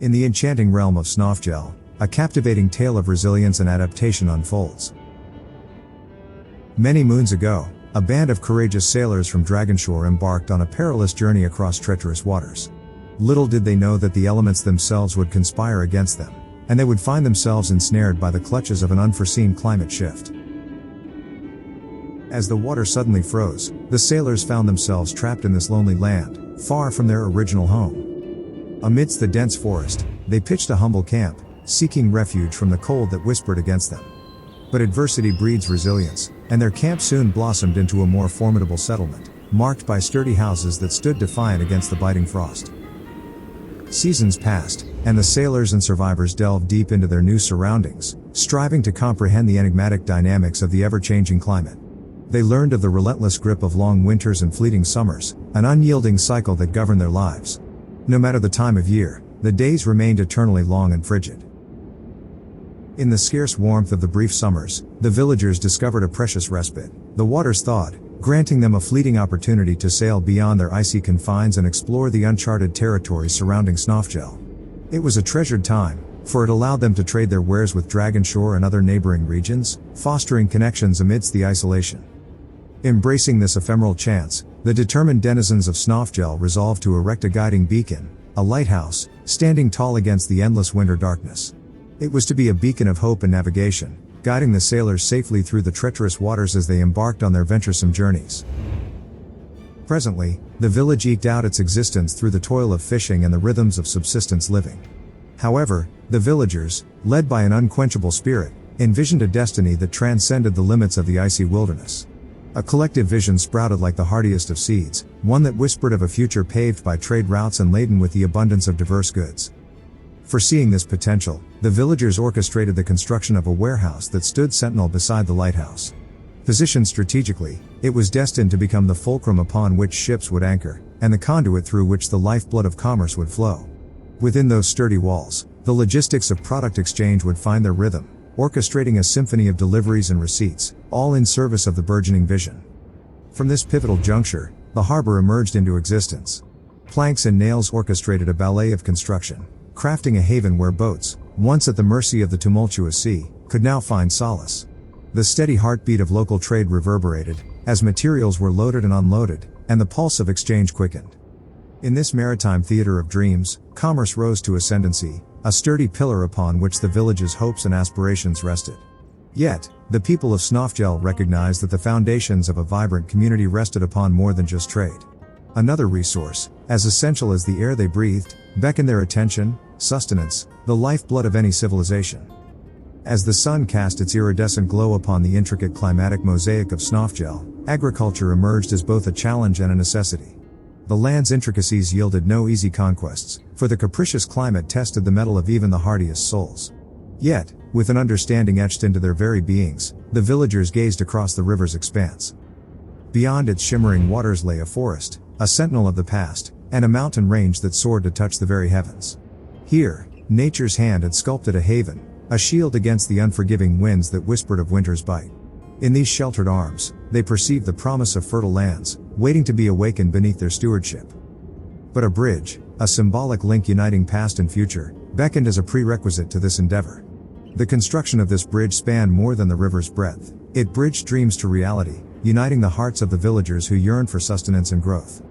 In the enchanting realm of Snofgel, a captivating tale of resilience and adaptation unfolds. Many moons ago, a band of courageous sailors from Dragonshore embarked on a perilous journey across treacherous waters. Little did they know that the elements themselves would conspire against them, and they would find themselves ensnared by the clutches of an unforeseen climate shift. As the water suddenly froze, the sailors found themselves trapped in this lonely land, far from their original home. Amidst the dense forest, they pitched a humble camp, seeking refuge from the cold that whispered against them. But adversity breeds resilience, and their camp soon blossomed into a more formidable settlement, marked by sturdy houses that stood defiant against the biting frost. Seasons passed, and the sailors and survivors delved deep into their new surroundings, striving to comprehend the enigmatic dynamics of the ever-changing climate. They learned of the relentless grip of long winters and fleeting summers, an unyielding cycle that governed their lives. No matter the time of year, the days remained eternally long and frigid. In the scarce warmth of the brief summers, the villagers discovered a precious respite. The waters thawed, granting them a fleeting opportunity to sail beyond their icy confines and explore the uncharted territory surrounding Snofgel. It was a treasured time, for it allowed them to trade their wares with Dragonshore and other neighboring regions, fostering connections amidst the isolation. Embracing this ephemeral chance, the determined denizens of Snofgel resolved to erect a guiding beacon, a lighthouse, standing tall against the endless winter darkness. It was to be a beacon of hope and navigation, guiding the sailors safely through the treacherous waters as they embarked on their venturesome journeys. Presently, the village eked out its existence through the toil of fishing and the rhythms of subsistence living. However, the villagers, led by an unquenchable spirit, envisioned a destiny that transcended the limits of the icy wilderness. A collective vision sprouted like the hardiest of seeds, one that whispered of a future paved by trade routes and laden with the abundance of diverse goods. Foreseeing this potential, the villagers orchestrated the construction of a warehouse that stood sentinel beside the lighthouse. Positioned strategically, it was destined to become the fulcrum upon which ships would anchor, and the conduit through which the lifeblood of commerce would flow. Within those sturdy walls, the logistics of product exchange would find their rhythm, orchestrating a symphony of deliveries and receipts, all in service of the burgeoning vision. From this pivotal juncture, the harbor emerged into existence. Planks and nails orchestrated a ballet of construction, crafting a haven where boats, once at the mercy of the tumultuous sea, could now find solace. The steady heartbeat of local trade reverberated, as materials were loaded and unloaded, and the pulse of exchange quickened. In this maritime theater of dreams, commerce rose to ascendancy, a sturdy pillar upon which the village's hopes and aspirations rested. Yet, the people of Snofgel recognized that the foundations of a vibrant community rested upon more than just trade. Another resource, as essential as the air they breathed, beckoned their attention: sustenance, the lifeblood of any civilization. As the sun cast its iridescent glow upon the intricate climatic mosaic of Snofgel, agriculture emerged as both a challenge and a necessity. The land's intricacies yielded no easy conquests, for the capricious climate tested the mettle of even the hardiest souls. Yet, with an understanding etched into their very beings, the villagers gazed across the river's expanse. Beyond its shimmering waters lay a forest, a sentinel of the past, and a mountain range that soared to touch the very heavens. Here, nature's hand had sculpted a haven, a shield against the unforgiving winds that whispered of winter's bite. In these sheltered arms, they perceived the promise of fertile lands, waiting to be awakened beneath their stewardship. But a bridge, a symbolic link uniting past and future, beckoned as a prerequisite to this endeavor. The construction of this bridge spanned more than the river's breadth. It bridged dreams to reality, uniting the hearts of the villagers who yearned for sustenance and growth.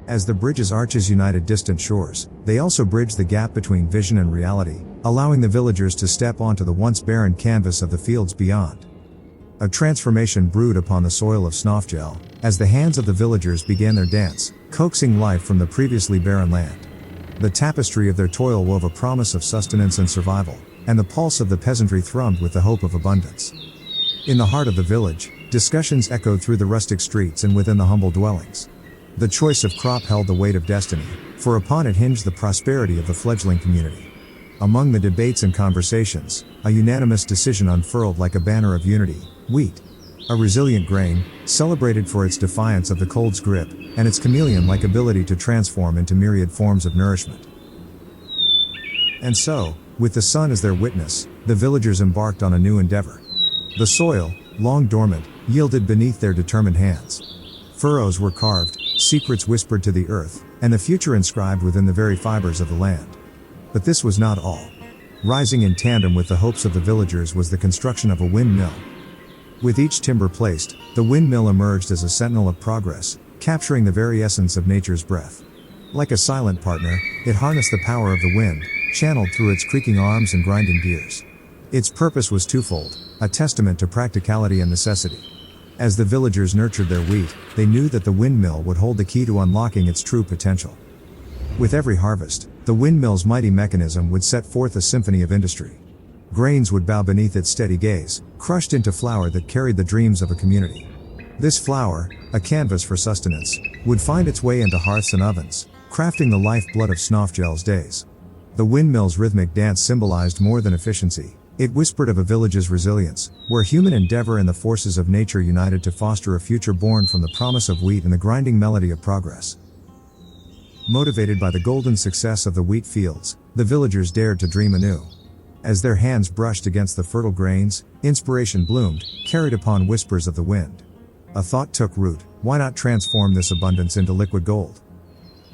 As the bridge's arches united distant shores, they also bridged the gap between vision and reality, allowing the villagers to step onto the once barren canvas of the fields beyond. A transformation brewed upon the soil of Snofgel, as the hands of the villagers began their dance, coaxing life from the previously barren land. The tapestry of their toil wove a promise of sustenance and survival, and the pulse of the peasantry thrummed with the hope of abundance. In the heart of the village, discussions echoed through the rustic streets and within the humble dwellings. The choice of crop held the weight of destiny, for upon it hinged the prosperity of the fledgling community. Among the debates and conversations, a unanimous decision unfurled like a banner of unity: wheat. A resilient grain, celebrated for its defiance of the cold's grip, and its chameleon-like ability to transform into myriad forms of nourishment. And so, with the sun as their witness, the villagers embarked on a new endeavor. The soil, long dormant, yielded beneath their determined hands. Furrows were carved, secrets whispered to the earth, and the future inscribed within the very fibers of the land. But this was not all. Rising in tandem with the hopes of the villagers was the construction of a windmill. With each timber placed, the windmill emerged as a sentinel of progress, capturing the very essence of nature's breath. Like a silent partner, it harnessed the power of the wind, channeled through its creaking arms and grinding gears. Its purpose was twofold, a testament to practicality and necessity. As the villagers nurtured their wheat, they knew that the windmill would hold the key to unlocking its true potential. With every harvest, the windmill's mighty mechanism would set forth a symphony of industry. Grains would bow beneath its steady gaze, crushed into flour that carried the dreams of a community. This flour, a canvas for sustenance, would find its way into hearths and ovens, crafting the lifeblood of Snofjel's days. The windmill's rhythmic dance symbolized more than efficiency. It whispered of a village's resilience, where human endeavor and the forces of nature united to foster a future born from the promise of wheat and the grinding melody of progress. Motivated by the golden success of the wheat fields, the villagers dared to dream anew. As their hands brushed against the fertile grains, inspiration bloomed, carried upon whispers of the wind. A thought took root: why not transform this abundance into liquid gold?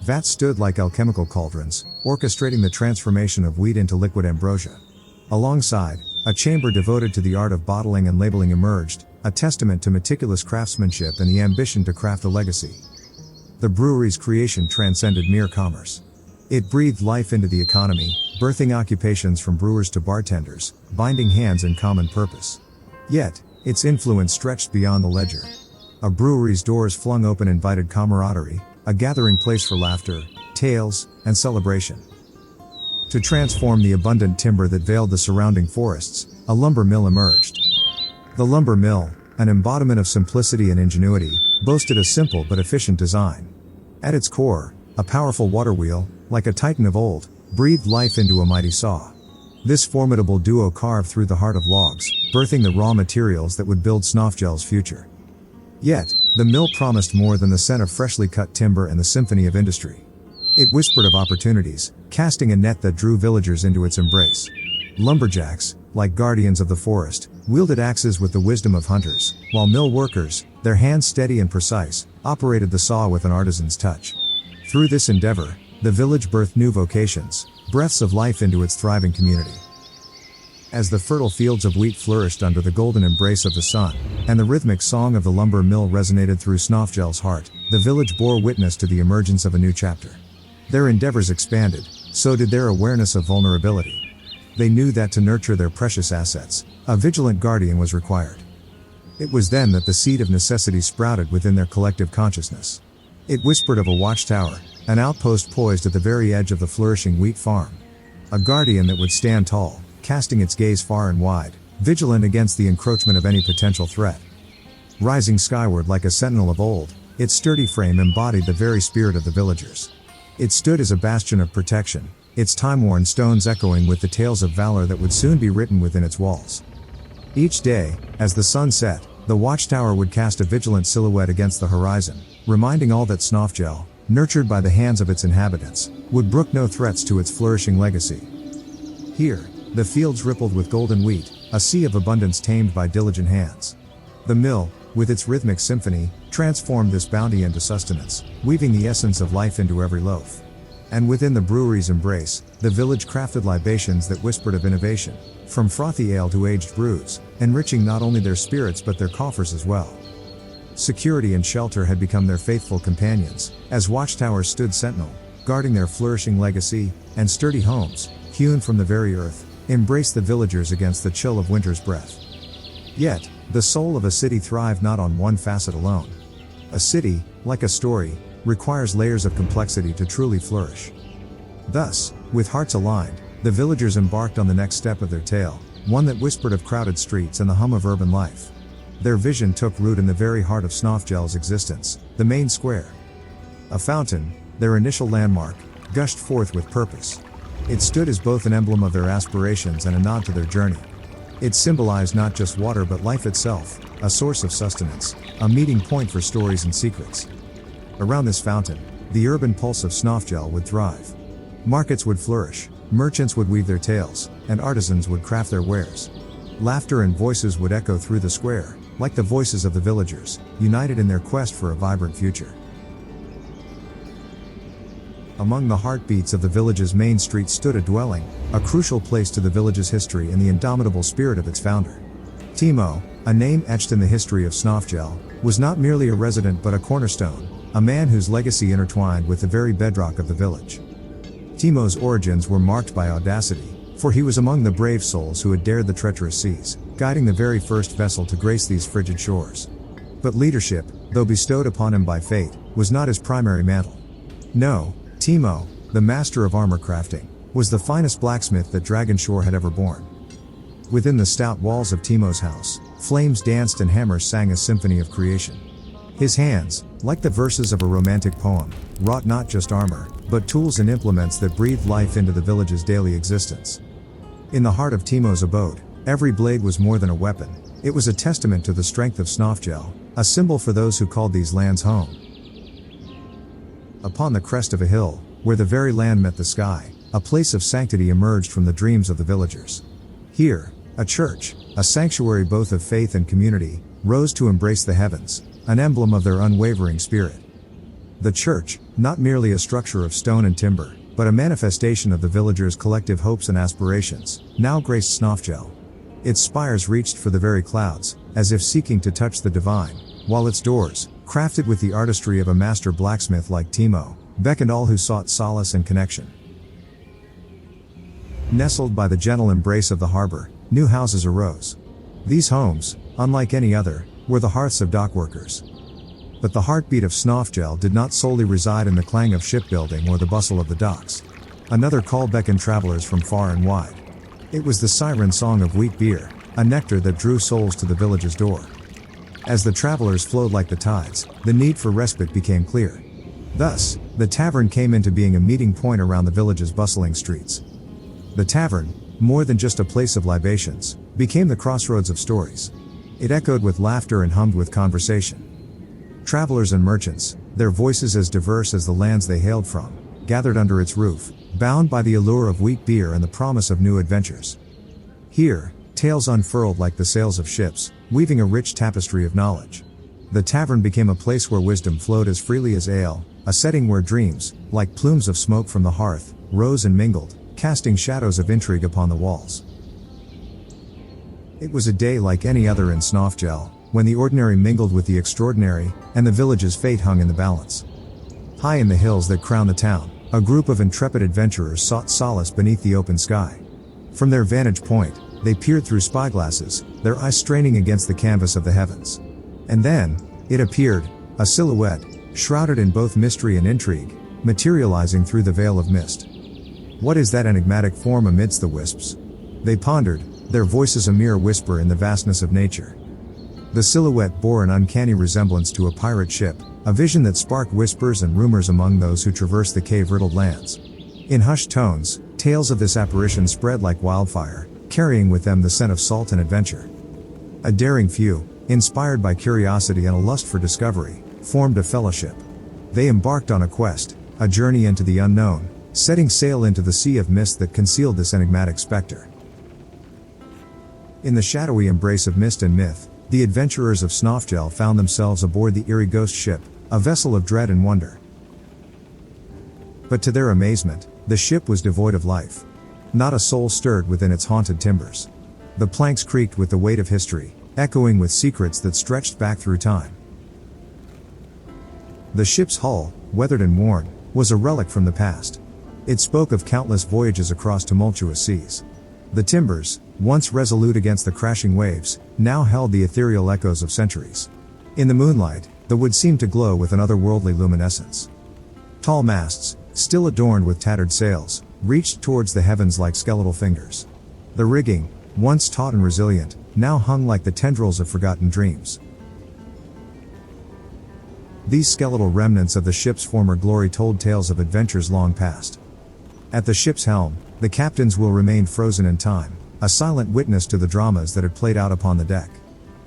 Vats stood like alchemical cauldrons, orchestrating the transformation of wheat into liquid ambrosia. Alongside, a chamber devoted to the art of bottling and labeling emerged, a testament to meticulous craftsmanship and the ambition to craft a legacy. The brewery's creation transcended mere commerce. It breathed life into the economy, birthing occupations from brewers to bartenders, binding hands in common purpose. Yet, its influence stretched beyond the ledger. A brewery's doors flung open invited camaraderie, a gathering place for laughter, tales, and celebration. To transform the abundant timber that veiled the surrounding forests, a lumber mill emerged. The lumber mill, an embodiment of simplicity and ingenuity, boasted a simple but efficient design. At its core, a powerful water wheel, like a titan of old, breathed life into a mighty saw. This formidable duo carved through the heart of logs, birthing the raw materials that would build Snofjel's future. Yet, the mill promised more than the scent of freshly cut timber and the symphony of industry. It whispered of opportunities, casting a net that drew villagers into its embrace. Lumberjacks, like guardians of the forest, wielded axes with the wisdom of hunters, while mill workers, their hands steady and precise, operated the saw with an artisan's touch. Through this endeavor, the village birthed new vocations, breaths of life into its thriving community. As the fertile fields of wheat flourished under the golden embrace of the sun, and the rhythmic song of the lumber mill resonated through Snofjel's heart, the village bore witness to the emergence of a new chapter. Their endeavors expanded, so did their awareness of vulnerability. They knew that to nurture their precious assets, a vigilant guardian was required. It was then that the seed of necessity sprouted within their collective consciousness. It whispered of a watchtower, an outpost poised at the very edge of the flourishing wheat farm. A guardian that would stand tall, casting its gaze far and wide, vigilant against the encroachment of any potential threat. Rising skyward like a sentinel of old, its sturdy frame embodied the very spirit of the villagers. It stood as a bastion of protection, its time-worn stones echoing with the tales of valor that would soon be written within its walls. Each day, as the sun set, the watchtower would cast a vigilant silhouette against the horizon, reminding all that Snofjel, nurtured by the hands of its inhabitants, would brook no threats to its flourishing legacy. Here, the fields rippled with golden wheat, a sea of abundance tamed by diligent hands. The mill, with its rhythmic symphony, transformed this bounty into sustenance, weaving the essence of life into every loaf. And within the brewery's embrace, the village crafted libations that whispered of innovation, from frothy ale to aged brews, enriching not only their spirits but their coffers as well. Security and shelter had become their faithful companions, as watchtowers stood sentinel, guarding their flourishing legacy, and sturdy homes, hewn from the very earth, embraced the villagers against the chill of winter's breath. Yet, the soul of a city thrived not on one facet alone. A city, like a story, requires layers of complexity to truly flourish. Thus, with hearts aligned, the villagers embarked on the next step of their tale, one that whispered of crowded streets and the hum of urban life. Their vision took root in the very heart of Snofjel's existence, the main square. A fountain, their initial landmark, gushed forth with purpose. It stood as both an emblem of their aspirations and a nod to their journey. It symbolized not just water but life itself, a source of sustenance, a meeting point for stories and secrets. Around this fountain, the urban pulse of Snofjel would thrive. Markets would flourish, merchants would weave their tales, and artisans would craft their wares. Laughter and voices would echo through the square, like the voices of the villagers, united in their quest for a vibrant future. Among the heartbeats of the village's main street stood a dwelling, a crucial place to the village's history and the indomitable spirit of its founder. Timo, a name etched in the history of Snofgel, was not merely a resident but a cornerstone, a man whose legacy intertwined with the very bedrock of the village. Timo's origins were marked by audacity, for he was among the brave souls who had dared the treacherous seas, guiding the very first vessel to grace these frigid shores. But leadership, though bestowed upon him by fate, was not his primary mantle. No, Timo, the master of armor crafting, was the finest blacksmith that Dragonshore had ever borne. Within the stout walls of Timo's house, flames danced and hammers sang a symphony of creation. His hands, like the verses of a romantic poem, wrought not just armor, but tools and implements that breathed life into the village's daily existence. In the heart of Timo's abode, every blade was more than a weapon, it was a testament to the strength of Snofgel, a symbol for those who called these lands home. Upon the crest of a hill, where the very land met the sky, a place of sanctity emerged from the dreams of the villagers. Here, a church, a sanctuary both of faith and community, rose to embrace the heavens, an emblem of their unwavering spirit. The church, not merely a structure of stone and timber, but a manifestation of the villagers' collective hopes and aspirations, now graced Snofgel. Its spires reached for the very clouds, as if seeking to touch the divine, while its doors, crafted with the artistry of a master blacksmith like Timo, beckoned all who sought solace and connection. Nestled by the gentle embrace of the harbor, new houses arose. These homes, unlike any other, were the hearths of dockworkers. But the heartbeat of Snofgel did not solely reside in the clang of shipbuilding or the bustle of the docks. Another call beckoned travelers from far and wide. It was the siren song of wheat beer, a nectar that drew souls to the village's door. As the travelers flowed like the tides, the need for respite became clear. Thus, the tavern came into being a meeting point around the village's bustling streets. The tavern, more than just a place of libations, became the crossroads of stories. It echoed with laughter and hummed with conversation. Travelers and merchants, their voices as diverse as the lands they hailed from, gathered under its roof, bound by the allure of wheat beer and the promise of new adventures. Here, tales unfurled like the sails of ships, weaving a rich tapestry of knowledge. The tavern became a place where wisdom flowed as freely as ale, a setting where dreams, like plumes of smoke from the hearth, rose and mingled, casting shadows of intrigue upon the walls. It was a day like any other in Snofgel, when the ordinary mingled with the extraordinary, and the village's fate hung in the balance. High in the hills that crown the town, a group of intrepid adventurers sought solace beneath the open sky. From their vantage point, they peered through spyglasses, their eyes straining against the canvas of the heavens. And then, it appeared, a silhouette, shrouded in both mystery and intrigue, materializing through the veil of mist. What is that enigmatic form amidst the wisps? They pondered, their voices a mere whisper in the vastness of nature. The silhouette bore an uncanny resemblance to a pirate ship, a vision that sparked whispers and rumors among those who traversed the cave-riddled lands. In hushed tones, tales of this apparition spread like wildfire, carrying with them the scent of salt and adventure. A daring few, inspired by curiosity and a lust for discovery, formed a fellowship. They embarked on a quest, a journey into the unknown, setting sail into the sea of mist that concealed this enigmatic specter. In the shadowy embrace of mist and myth, the adventurers of Snofgel found themselves aboard the eerie ghost ship, a vessel of dread and wonder. But to their amazement, the ship was devoid of life. Not a soul stirred within its haunted timbers. The planks creaked with the weight of history, echoing with secrets that stretched back through time. The ship's hull, weathered and worn, was a relic from the past. It spoke of countless voyages across tumultuous seas. The timbers, once resolute against the crashing waves, now held the ethereal echoes of centuries. In the moonlight, the wood seemed to glow with an otherworldly luminescence. Tall masts, still adorned with tattered sails, reached towards the heavens like skeletal fingers. The rigging, once taut and resilient, now hung like the tendrils of forgotten dreams. These skeletal remnants of the ship's former glory told tales of adventures long past. At the ship's helm, the captain's will remained frozen in time, a silent witness to the dramas that had played out upon the deck.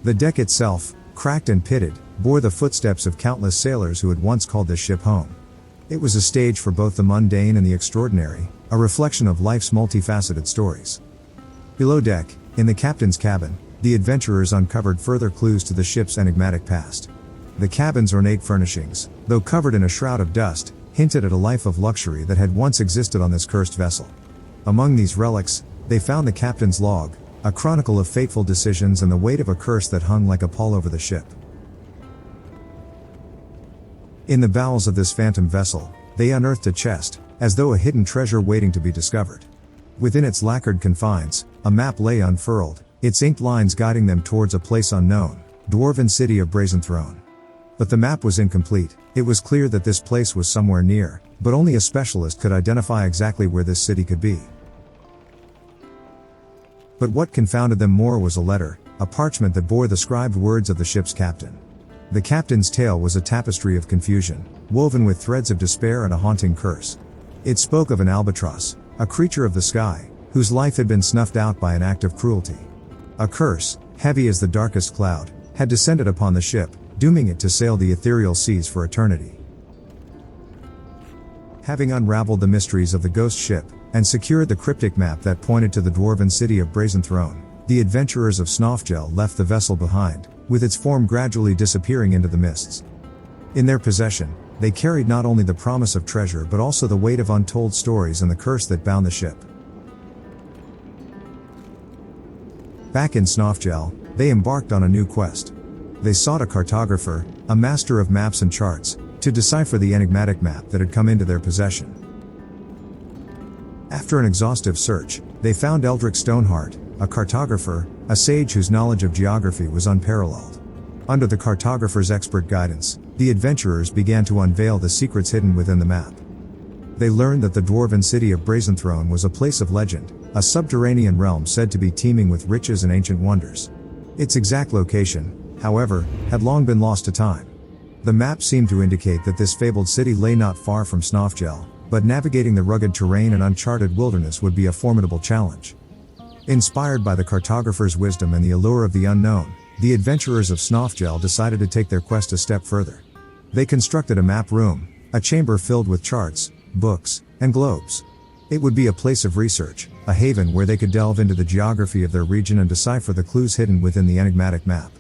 The deck itself, cracked and pitted, bore the footsteps of countless sailors who had once called this ship home. It was a stage for both the mundane and the extraordinary, a reflection of life's multifaceted stories. Below deck, in the captain's cabin, the adventurers uncovered further clues to the ship's enigmatic past. The cabin's ornate furnishings, though covered in a shroud of dust, hinted at a life of luxury that had once existed on this cursed vessel. Among these relics, they found the captain's log, a chronicle of fateful decisions and the weight of a curse that hung like a pall over the ship. In the bowels of this phantom vessel, they unearthed a chest, as though a hidden treasure waiting to be discovered. Within its lacquered confines, a map lay unfurled, its inked lines guiding them towards a place unknown, Dwarven City of Brazenthrone. But the map was incomplete. It was clear that this place was somewhere near, but only a specialist could identify exactly where this city could be. But what confounded them more was a letter, a parchment that bore the scribed words of the ship's captain. The captain's tale was a tapestry of confusion, woven with threads of despair and a haunting curse. It spoke of an albatross, a creature of the sky, whose life had been snuffed out by an act of cruelty. A curse, heavy as the darkest cloud, had descended upon the ship, dooming it to sail the ethereal seas for eternity. Having unraveled the mysteries of the ghost ship, and secured the cryptic map that pointed to the Dwarven City of Brazenthrone, the adventurers of Snofgel left the vessel behind, with its form gradually disappearing into the mists. In their possession, they carried not only the promise of treasure but also the weight of untold stories and the curse that bound the ship. Back in Snofgel, they embarked on a new quest. They sought a cartographer, a master of maps and charts, to decipher the enigmatic map that had come into their possession. After an exhaustive search, they found Eldrick Stoneheart, a cartographer, a sage whose knowledge of geography was unparalleled. Under the cartographer's expert guidance, the adventurers began to unveil the secrets hidden within the map. They learned that the Dwarven City of Brazenthrone was a place of legend, a subterranean realm said to be teeming with riches and ancient wonders. Its exact location, however, had long been lost to time. The map seemed to indicate that this fabled city lay not far from Snofgel, but navigating the rugged terrain and uncharted wilderness would be a formidable challenge. Inspired by the cartographer's wisdom and the allure of the unknown, the adventurers of Snofgel decided to take their quest a step further. They constructed a map room, a chamber filled with charts, books, and globes. It would be a place of research, a haven where they could delve into the geography of their region and decipher the clues hidden within the enigmatic map.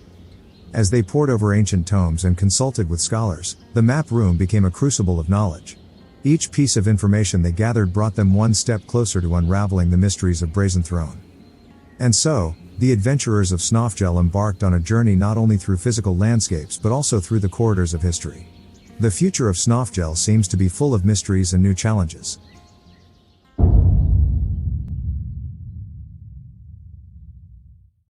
As they pored over ancient tomes and consulted with scholars, the map room became a crucible of knowledge. Each piece of information they gathered brought them one step closer to unraveling the mysteries of Brazenthrone. And so, the adventurers of Snofgel embarked on a journey not only through physical landscapes but also through the corridors of history. The future of Snofgel seems to be full of mysteries and new challenges.